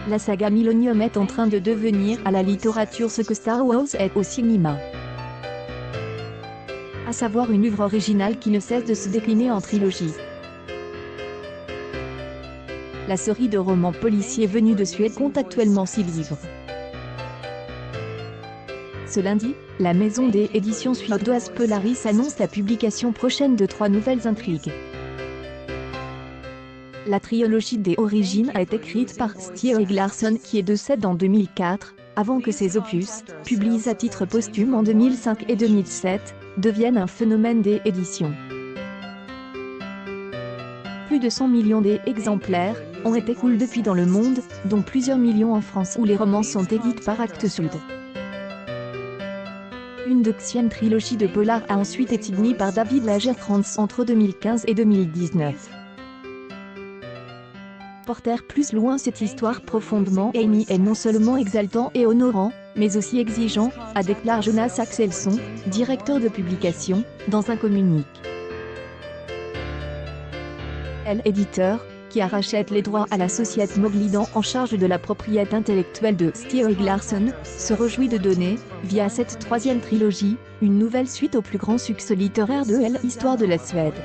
La saga Millennium est en train de devenir à la littérature ce que Star Wars est au cinéma. À savoir une œuvre originale qui ne cesse de se décliner en trilogie. La série de romans policiers venus de Suède compte actuellement 6 livres. Ce lundi, la maison des éditions suédoises Polaris annonce la publication prochaine de 3 nouvelles intrigues. La trilogie des origines a été écrite par Stieg Larsson qui est décédé en 2004, avant que ses opus, publiés à titre posthume en 2005 et 2007, deviennent un phénomène des éditions. Plus de 100 millions d'exemplaires ont été écoulés depuis dans le monde, dont plusieurs millions en France où les romans sont édités par Actes Sud. Une deuxième trilogie de polar a ensuite été écrite par David Lagercrantz entre 2015 et 2019. Porter plus loin cette histoire profondément émue est non seulement exaltant et honorant, mais aussi exigeant, a déclaré Jonas Axelsson, directeur de publication, dans un communiqué. L'éditeur, qui rachète les droits à la société Moglidan en charge de la propriété intellectuelle de Stieg Larsson, se réjouit de donner, via cette troisième trilogie, une nouvelle suite au plus grand succès littéraire de l'histoire de la Suède.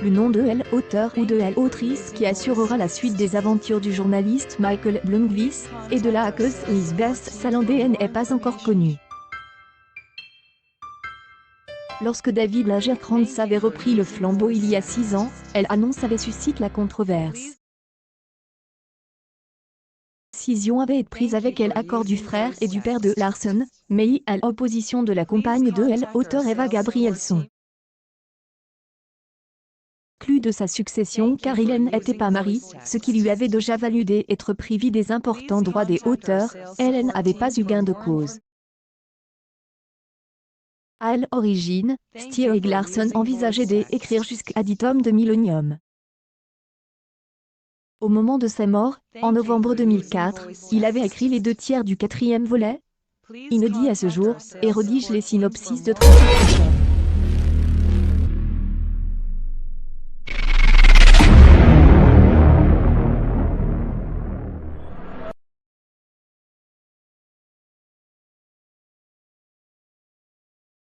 Le nom de l'auteur ou de l'autrice qui assurera la suite des aventures du journaliste Michael Blomqvist et de la hackeuse Lisbeth Salander n'est pas encore connu. Lorsque David Lagercrantz avait repris le flambeau il y a 6 ans, l'annonce avait suscité la controverse. La décision avait été prise avec l'accord du frère et du père de Larsson, mais à l'opposition de la compagne de l'auteur Eva Gabrielsson. Inclus de sa succession car il n'était pas marié, ce qui lui avait déjà valu d'être privé des importants droits des auteurs, elle n'avait pas eu gain de cause. À l'origine, Stieg Larsson envisageait d'écrire jusqu'à 10 tomes de Millennium. Au moment de sa mort, en novembre 2004, il avait écrit les 2/3 du 4e volet. Il ne dit à ce jour, et rédige les synopsis de 30 prochaines.